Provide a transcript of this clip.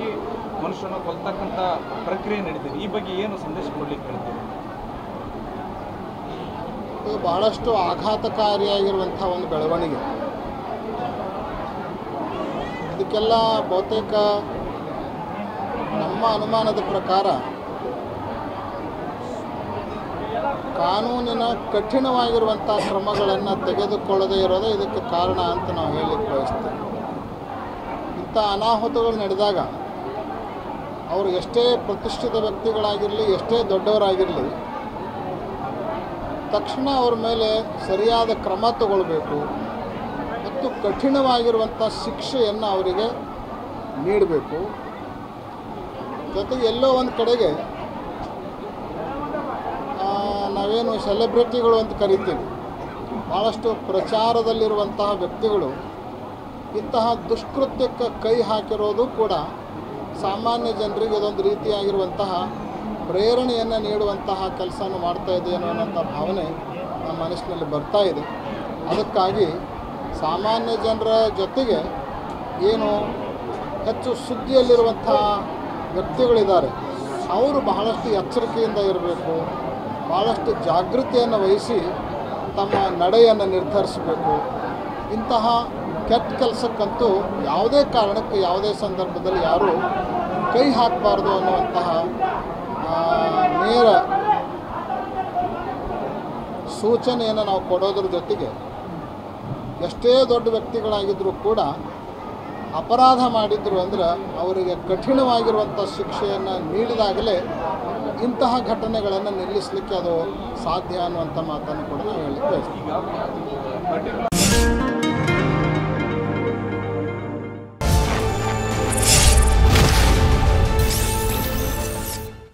ಅನಿವಾರ್ಯವಾಗಿ ಮನುಷ್ಯನ ಕೊಲ್ತಕ್ಕಂಥ ಪ್ರಕ್ರಿಯೆ ನಡೀತಿದೆ. ಈ ಬಗ್ಗೆ ಏನು ಸಂದೇಶ ಕೊಡಲಿಕ್ಕೆ ಹೇಳ್ತೀವಿ? ಇದು ಬಹಳಷ್ಟು ಆಘಾತಕಾರಿಯಾಗಿರುವಂಥ ಒಂದು ಬೆಳವಣಿಗೆ. ಇದಕ್ಕೆಲ್ಲ ಬಹುತೇಕ ನಮ್ಮ ಅನುಮಾನದ ಪ್ರಕಾರ ಕಾನೂನಿನ ಕಠಿಣವಾಗಿರುವಂಥ ಕ್ರಮಗಳನ್ನು ತೆಗೆದುಕೊಳ್ಳದೇ ಇರೋದೇ ಇದಕ್ಕೆ ಕಾರಣ ಅಂತ ನಾವು ಹೇಳಲಿಕ್ಕೆ ಬಯಸ್ತೇವೆ. ಇಂಥ ಅನಾಹುತಗಳು ನಡೆದಾಗ ಅವರು ಎಷ್ಟೇ ಪ್ರತಿಷ್ಠಿತ ವ್ಯಕ್ತಿಗಳಾಗಿರಲಿ, ಎಷ್ಟೇ ದೊಡ್ಡವರಾಗಿರಲಿ, ತಕ್ಷಣ ಅವ್ರ ಮೇಲೆ ಸರಿಯಾದ ಕ್ರಮ ತಗೊಳ್ಬೇಕು ಮತ್ತು ಕಠಿಣವಾಗಿರುವಂಥ ಶಿಕ್ಷೆಯನ್ನು ಅವರಿಗೆ ನೀಡಬೇಕು. ಜೊತೆಗೆ ಎಲ್ಲೋ ಒಂದು ಕಡೆಗೆ ನಾವೇನು ಸೆಲೆಬ್ರಿಟಿಗಳು ಅಂತ ಕರಿತೀವಿ, ಭಾಳಷ್ಟು ಪ್ರಚಾರದಲ್ಲಿರುವಂತಹ ವ್ಯಕ್ತಿಗಳು ಇಂತಹ ದುಷ್ಕೃತ್ಯಕ್ಕೆ ಕೈ ಹಾಕಿರೋದು ಕೂಡ ಸಾಮಾನ್ಯ ಜನರಿಗೆ ಇದೊಂದು ರೀತಿಯಾಗಿರುವಂತಹ ಪ್ರೇರಣೆಯನ್ನು ನೀಡುವಂತಹ ಕೆಲಸವನ್ನು ಮಾಡ್ತಾ ಇದೆಯೇನೋ ಅನ್ನೋಂಥ ಭಾವನೆ ನಮ್ಮ ಮನಸ್ಸಿನಲ್ಲಿ ಬರ್ತಾ ಇದೆ. ಅದಕ್ಕಾಗಿ ಸಾಮಾನ್ಯ ಜನರ ಜೊತೆಗೆ ಏನು ಹೆಚ್ಚು ಸುದ್ದಿಯಲ್ಲಿರುವಂಥ ವ್ಯಕ್ತಿಗಳಿದ್ದಾರೆ ಅವರು ಬಹಳಷ್ಟು ಎಚ್ಚರಿಕೆಯಿಂದ ಇರಬೇಕು, ಭಾಳಷ್ಟು ಜಾಗೃತಿಯನ್ನು ವಹಿಸಿ ತಮ್ಮ ನಡೆಯನ್ನು ನಿರ್ಧರಿಸಬೇಕು. ಇಂತಹ ಕೆಟ್ಟ ಕೆಲಸಕ್ಕಂತೂ ಯಾವುದೇ ಕಾರಣಕ್ಕೆ ಯಾವುದೇ ಸಂದರ್ಭದಲ್ಲಿ ಯಾರೂ ಕೈ ಹಾಕಬಾರ್ದು ಅನ್ನುವಂತಹ ನೇರ ಸೂಚನೆಯನ್ನು ನಾವು ಕೊಡೋದ್ರ ಜೊತೆಗೆ ಎಷ್ಟೇ ದೊಡ್ಡ ವ್ಯಕ್ತಿಗಳಾಗಿದ್ದರೂ ಕೂಡ ಅಪರಾಧ ಮಾಡಿದ್ರು ಅಂದ್ರೆ ಅವರಿಗೆ ಕಠಿಣವಾಗಿರುವಂಥ ಶಿಕ್ಷೆಯನ್ನು ನೀಡಿದಾಗಲೇ ಇಂತಹ ಘಟನೆಗಳನ್ನು ನಿಲ್ಲಿಸಲಿಕ್ಕೆ ಅದು ಸಾಧ್ಯ ಅನ್ನುವಂಥ ಮಾತನ್ನು ಕೂಡ ನಾವು ಹೇಳಲಿಕ್ಕೆ ಬಯಸ್ತೀವಿ.